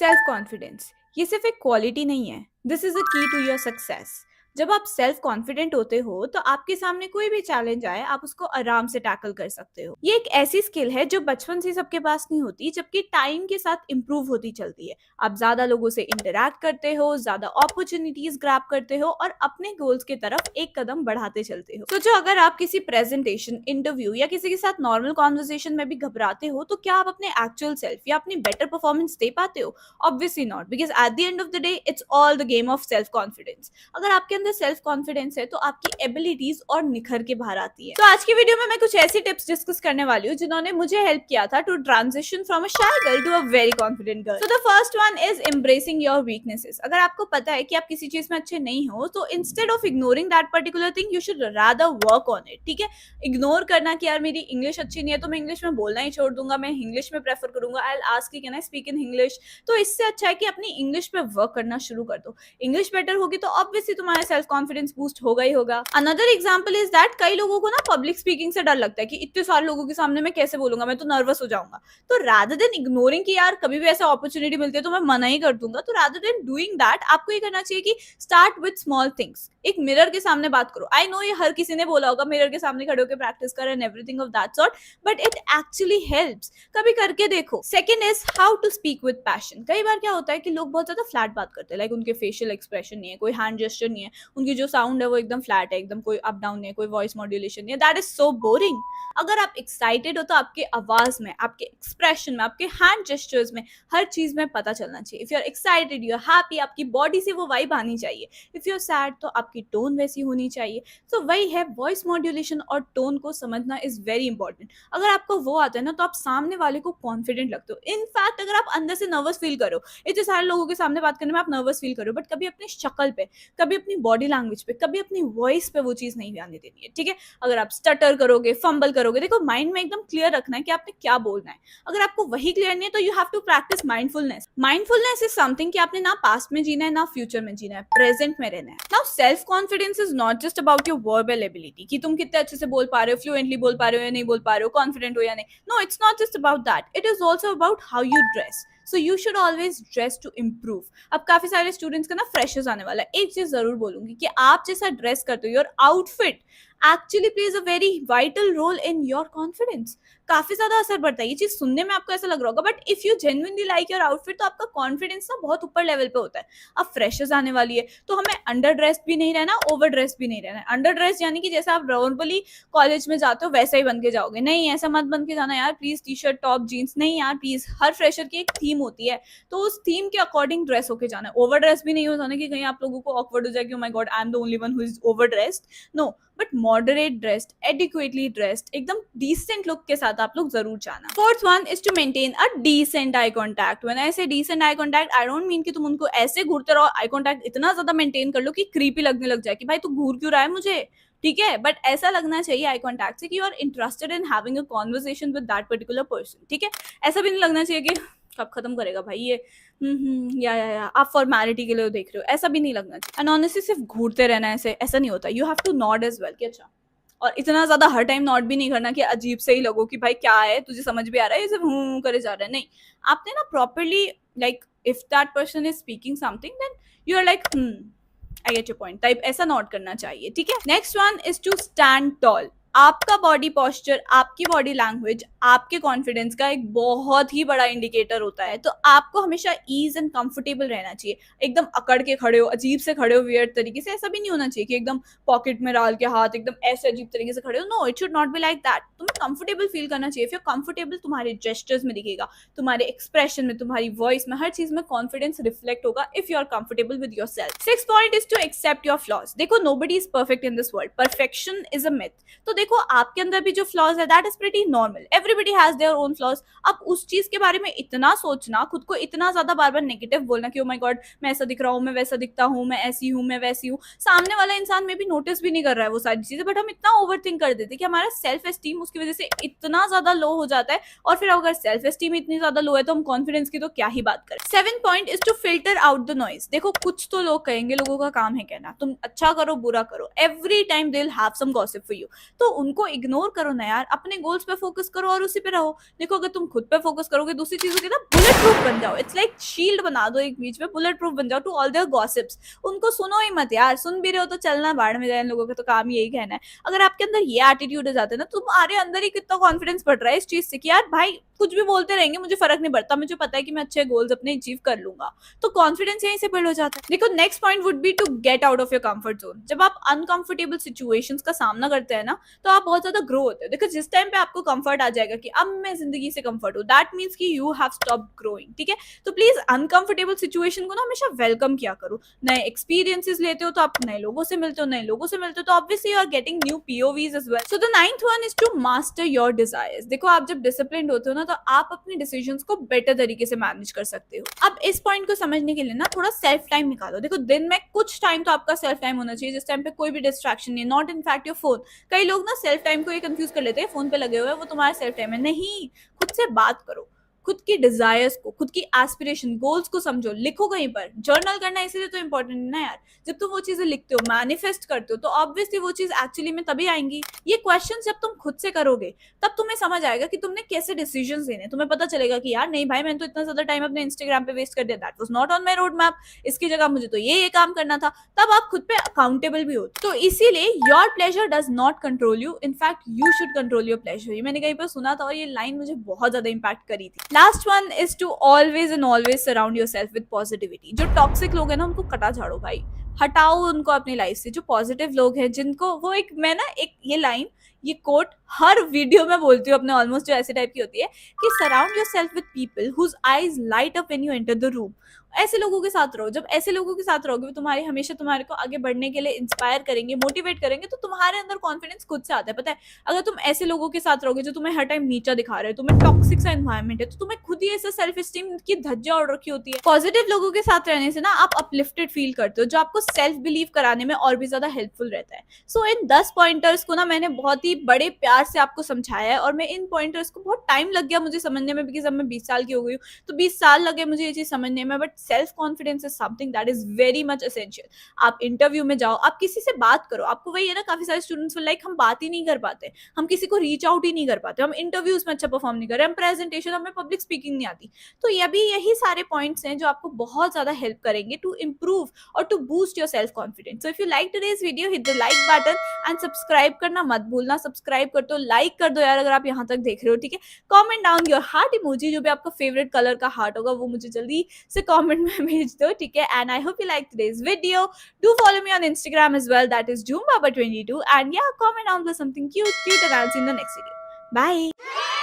Self confidence ये सिर्फ एक क्वालिटी नहीं है, दिस इज अ की टू योर सक्सेस। जब आप सेल्फ कॉन्फिडेंट होते हो तो आपके सामने कोई भी चैलेंज आए आप उसको आराम से टैकल कर सकते हो। ये एक ऐसी स्किल है जो बचपन से सबके पास नहीं होती, जबकि टाइम के साथ इंप्रूव होती चलती है। आप ज्यादा लोगों से इंटरेक्ट करते हो, ज्यादा अपॉर्चुनिटीज ग्रैब करते हो और अपने गोल्स की तरफ एक कदम बढ़ाते चलते हो। सोचो, अगर आप किसी प्रेजेंटेशन, इंटरव्यू या किसी के साथ नॉर्मल कॉन्वर्सेशन में भी घबराते हो तो क्या आप अपने एक्चुअल सेल्फ या अपनी बेटर परफॉर्मेंस दे पाते हो? Obviously not, because at the end of the day it's all the game of self confidence. अगर आपके अंदर सेल्फ कॉन्फिडेंस है तो आपकी एबिलिटीज और निखर के बाहर आती है। तो आज की वीडियो में मैं कुछ ऐसी टिप्स डिस्कस करने वाली हूँ जिन्होंने मुझे हेल्प किया था to transition from a shy girl to a very confident girl. So the first one is embracing your weaknesses. अगर आपको पता है कि आप किसी चीज में अच्छे नहीं हो तो instead of ignoring that particular thing you should rather work on it. ठीक है, इग्नोर करना कि यार मेरी इंग्लिश अच्छी नहीं है तो मैं इंग्लिश में बोलना ही छोड़ दूंगा, मैं इंग्लिश में प्रेफर करूंगा, I will ask can I speak in English. तो इससे अच्छा है कि अपनी इंग्लिश पे वर्क करना शुरू कर दो। इंग्लिश बेटर होगी तो ऑब्वियसली तुम्हारा सेल्फ कॉन्फिडेंस बूस्ट होगा ही होगा। अनदर एग्जांपल इज दैट कई लोगों को ना पब्लिक स्पीकिंग से डर लगता है कि इतने सारे लोगों के सामने मैं कैसे बोलूंगा, मैं तो नर्वस हो जाऊंगा। तो रादर देन इग्नोरिंग कि यार कभी भी ऐसा अपॉर्चुनिटी मिलती है तो मैं मना ही कर दूंगा, तो रादर देन डूइंग दैट आपको ये करना चाहिए कि स्टार्ट विद स्मॉल थिंग्स। एक मिरर के सामने बात करो। आई नो ये हर किसी ने बोला होगा मिरर के सामने खड़े होकर प्रैक्टिस कर and everything of that sort, but it actually helps. कभी करके देखो। Second is how to speak with passion. कई बार क्या होता है कि लोग बहुत ज्यादा फ्लैट बात करते हैं, लाइक उनके फेशियल एक्सप्रेशन नहीं है, कोई हैंड जेस्चर नहीं है, उनकी जो साउंड है वो एकदम फ्लैट है, एकदम कोई अप डाउन नहीं है, कोई वॉइस मॉड्यूलेशन नहीं है। That is so boring. अगर आप एक्साइटेड हो तो आपके आवाज में, आपके एक्सप्रेशन में, आपके हैंड जेस्चर्स में, हर चीज में पता चलना चाहिए। If you are excited, you are happy, आपकी बॉडी से वो वाइब आनी चाहिए। इफ यू आर सैड तो आपकी टोन वैसी होनी चाहिए। तो वही है, वॉइस मॉड्यूलेशन और टोन को समझना इज वेरी इंपॉर्टेंट। अगर आपको वो आता है ना तो आप सामने वाले को कॉन्फिडेंट लगते हो। इनफैक्ट अगर आप अंदर से नर्वस फील करो, इतने सारे लोगों के सामने बात करने में आप नर्वस फील करो, बट कभी अपनी शक्ल पे, कभी अपनी बॉडी लैंग्वेज पे, कभी अपनी वॉइस पे वो चीज नहीं आने देनी है। ठीक है, अगर आप स्टटर करोगे, फंबल करोगे, देखो माइंड में एकदम क्लियर रखना है कि आपने क्या बोलना है। अगर आपको वही क्लियर नहीं है तो you have to practice mindfulness. Mindfulness is something कि आपने ना पास्ट में जीना है ना फ्यूचर में जीना है, प्रेजेंट में रहना है। Now self confidence is not just about your verbal ability कि तुम कितने अच्छे से बोल पा रहे हो, फ्लुएंटली बोल पा रहे हो या नहीं बोल पा रहे हो, कॉन्फिडेंट हो या नहीं। No, it's not just about that, it is also about how you dress. So you should always dress to improve. अब काफी सारे स्टूडेंट्स का ना फ्रेशर्स आने वाला है, एक चीज जरूर बोलूंगी कि आप जैसा ड्रेस करते हो, your outfit actually plays a very vital role in your confidence. काफी ज्यादा असर पड़ता है। ये चीज सुनने में आपको ऐसा लग रहा होगा, but if you genuinely like your outfit तो आपका कॉन्फिडेंस ना बहुत ऊपर लेवल पे होता है। अब फ्रेशर्स आने वाली है तो हमें अंडर ड्रेस भी नहीं रहना, ओवर ड्रेस भी नहीं रहना। अंडर ड्रेस यानी कि जैसे आप नॉर्मली कॉलेज में जाते हो वैसा ही बन के जाओगे, नहीं ऐसा मत बन के जाना यार please. T shirt, top, jeans नहीं यार प्लीज। हर फ्रेशर की एक थीम होती है तो उस थीम के अकॉर्डिंग ड्रेस होके जाना है। ओवर ड्रेस भी नहीं हो जाना कि कहीं आप लोगों को ऑकवर्ड हो जाए कि oh my God I am the only one who is over dressed. No, but moderate dressed, adequately dressed, एकदम डिसेंट लुक के साथ आप लोग जरूर जाना। Fourth one is to maintain a decent eye contact. When I say decent eye contact, I don't mean कि तुम उनको ऐसे घूरते रहो, आई कॉन्टैक्ट इतना ज्यादा मेंटेन कर लो कि क्रीपी लगने लग जाए कि भाई तू घूर क्यों रहा है मुझे। ठीक है, बट ऐसा लगना चाहिए आई कॉन्टैक्ट से कि you are interested in having a conversation with that particular person. ठीक है, ऐसा भी नहीं लगना चाहिए कि कब खत्म करेगा भाई ये, या आप फॉर्मेलिटी के लिए देख रहे हो, ऐसा भी नहीं लगना चाहिए। एंड ऑनेस्टली सिर्फ घूरते रहना ऐसा नहीं होता। You have to nod as well कि अच्छा, और इतना ज्यादा हर टाइम नॉट भी नहीं करना कि अजीब से ही लगो कि भाई क्या है, तुझे समझ भी आ रहा है, ये सिर्फ करे जा रहा है। नहीं, आपने ना properly, like if that person is speaking something then you are like I get your point type, ऐसा नॉट करना चाहिए। ठीक है, next one is to stand tall. आपका बॉडी पोस्चर, आपकी बॉडी लैंग्वेज आपके कॉन्फिडेंस का एक बहुत ही बड़ा इंडिकेटर होता है। तो आपको हमेशा ईज एंड कंफर्टेबल रहना चाहिए। एकदम अकड़ के खड़े हो, अजीब से खड़े हो, वियर्ड तरीके से, ऐसा भी नहीं होना चाहिए कि एकदम पॉकेट में डाल के हाथ एकदम ऐसे अजीब तरीके से खड़े हो। No, it should not be like that. तुम्हें कंफर्टेबल फील करना चाहिए। इफ यू कंफर्टेबल, तुम्हारे जेस्चर्स में दिखेगा, तुम्हारे एक्सप्रेशन में, तुम्हारी वॉइस में, हर चीज में कॉन्फिडेंस रिफ्लेक्ट होगा if you are comfortable with your self. Six point is to accept your flaws. देखो, nobody is perfect in this world, perfection is a myth. तो देखो, आपके अंदर भी जो फ्लॉज है that is pretty normal, everybody has their own flaws. अब उस चीज के बारे में इतना सोचना, खुद को इतना ज्यादा बार बार नेगेटिव बोलना कि ओ माय गॉड मैं ऐसा दिख रहा हूँ, मैं वैसा दिखता हूँ, मैं ऐसी हूँ, मैं वैसी हूँ, सामने वाला इंसान में भी नोटिस भी नहीं कर रहा है वो सारी चीजें, बट हम इतना ओवर थिंक कर देते कि हमारा सेल्फ एस्टीम उसकी वजह से इतना ज्यादा लो हो जाता है। और फिर अगर सेल्फ एस्टीम इतनी ज्यादा लो है तो हम कॉन्फिडेंस की तो क्या ही बात करें। Seven point is to filter out the noise. देखो, कुछ तो लोग कहेंगे, लोगों का काम है कहना, तुम अच्छा करो बुरा करो, every time they will have some gossip for you. तो उनको इग्नोर करो ना यार, अपने गोल्स पे फोकस करो और उसी पे रहो। देखो अगर तुम खुद पे फोकस करोगे दूसरी चीजों की ना बुलेट प्रूफ बन जाओ। इट्स लाइक शील्ड बना दो एक बीच में, बुलेट प्रूफ बन जाओ टू ऑल देयर गॉसिप्स। उनको सुनो ही मत यार, सुन भी रहे हो तो चलना बाढ़ में जाए, इन लोगों का तो काम यही कहना है। अगर आपके अंदर ये एटीट्यूड हो जाता है ना, तुम्हारे अंदर ही कितना कॉन्फिडेंस बढ़ रहा है इस चीज से कि यार भाई कुछ भी बोलते रहेंगे मुझे फर्क नहीं पड़ता, मुझे पता है कि मैं अच्छे गोल्स अपने अचीव कर लूंगा। तो कॉन्फिडेंस यहीं से बिल्ड हो जाता है। देखो next point would be to get out of your comfort zone. जब आप अनकंफर्टेबल सिचुएशंस का सामना करते हैं ना, तो आप बहुत ज्यादा ग्रो होते हो। देखो जिस टाइम पे आपको कंफर्ट आ जाएगा कि अब मैं जिंदगी से कंफर्ट हूँ, दैट मीन्स कि यू हैव स्टॉप ग्रोइंग। ठीक है, तो प्लीज अनकंफर्टेबल सिचुएशन को ना हमेशा वेलकम किया करो। नए एक्सपीरियंसेस लेते हो तो आप नए लोगों से मिलते हो, नए लोगों से मिलते हो तो obviously you are getting new POVs as well. So the ninth one is to master your desires. देखो आप जब डिसिप्लिन्ड होते हो ना, तो आप अपने डिसीजंस को बेटर तरीके से मैनेज कर सकते हो। अब इस पॉइंट को समझने के लिए ना थोड़ा सेल्फ टाइम निकालो। देखो दिन में कुछ टाइम तो आपका सेल्फ टाइम होना चाहिए जिस टाइम पे कोई भी डिस्ट्रैक्शन नहीं है, not in fact your phone. कई लोग ना सेल्फ टाइम को ये कंफ्यूज कर लेते हैं, फोन पे लगे हुए हैं वो तुम्हारा सेल्फ टाइम है। नहीं, खुद से बात करो, खुद की डिजायर्स को, खुद की एस्पिरेशन गोल्स को समझो, लिखो कहीं पर। जर्नल करना इसीलिए तो इंपॉर्टेंट है ना यार। जब तुम वो चीजें लिखते हो, मैनिफेस्ट करते हो, तो ऑब्वियसली वो चीज एक्चुअली में तभी आएंगी। ये क्वेश्चन जब तुम खुद से करोगे तब तुम्हें समझ आएगा कि तुमने कैसे डिसीजन लेने। तुम्हें पता चलेगा कि यार नहीं भाई, मैंने तो इतना ज्यादा टाइम अपने इंस्टाग्राम पे वेस्ट कर दिया, that was not on my road map, इसकी जगह मुझे तो ये काम करना था। तब आप खुद पे अकाउंटेबल भी हो। तो इसीलिए your pleasure does not control you, in fact you should control your pleasure. ये मैंने कहीं पर सुना था और ये लाइन मुझे बहुत ज्यादा इंपैक्ट करी थी। Last one is to always and always surround yourself with positivity. जो टॉक्सिक लोग हैं ना उनको कटा झाड़ो भाई, हटाओ उनको अपनी लाइफ से। जो पॉजिटिव लोग हैं जिनको वो एक, मैं ना एक ये लाइन, ये कोट हर वीडियो में बोलती हूँ अपने, ऑलमोस्ट जो ऐसे टाइप की होती है कि surround yourself with people whose eyes light up when you enter the room. ऐसे लोगों के साथ रहो। जब ऐसे लोगों के साथ रहोगे वो तुम्हारे हमेशा तुम्हारे को आगे बढ़ने के लिए इंस्पायर करेंगे, मोटिवेट करेंगे, तो तुम्हारे अंदर कॉन्फिडेंस खुद से आता है। पता है, अगर तुम ऐसे लोगों के साथ रहोगे जो तुम्हें हर टाइम नीचा दिखा रहे हो, तुम्हें टॉक्सिक सा एनवायरमेंट है, तो तुम्हें खुद ही ऐसा सेल्फ स्टीम की धज्जा उड़ रखी होती है। पॉजिटिव लोगों के साथ रहने से ना आप अपलिफ्टेड फील करते हो, जो आपको सेल्फ बिलीव कराने में और भी ज्यादा हेल्पफुल रहता है। सो इन 10 पॉइंटर्स को ना मैंने बहुत ही बड़े प्यार से आपको समझाया है, और मैं इन पॉइंटर्स को बहुत टाइम लग गया मुझे समझने में, बिकॉज अब मैं 20 साल की हो गई हूँ, तो 20 साल लगे मुझे ये चीज समझने में। But self confidence is something that is very much essential. आप इंटरव्यू में जाओ, आप किसी से बात करो। आपको वही है ना, काफी सारे स्टूडेंट्स लाइक हम बात ही नहीं कर पाते, हम किसी को रीच आउट ही नहीं कर पाते, हम इंटरव्यूज में अच्छा परफॉर्म नहीं कर रहे, हम प्रेजेंटेशन, हमें पब्लिक स्पीकिंग नहीं आती। तो ये भी यही सारे पॉइंट्स हैं जो आपको बहुत ज्यादा हेल्प करेंगे टू इम्प्रूव और to boost your self confidence. So if you like today's video, hit the like button and subscribe करना मत भूलना। सब्सक्राइब कर दो, लाइक कर दो यार अगर आप यहाँ तक देख रहे हो। ठीक है, comment down your heart emoji, जो भी आपका फेवरेट कलर का हार्ट होगा वो मुझे जल्दी से कमेंट में भेज दो। ठीक है, and I hope you like today's video. Do follow me on Instagram as well, that is JoomBaba22, and yeah, comment down below something cute and I'll see you in the next video. Bye.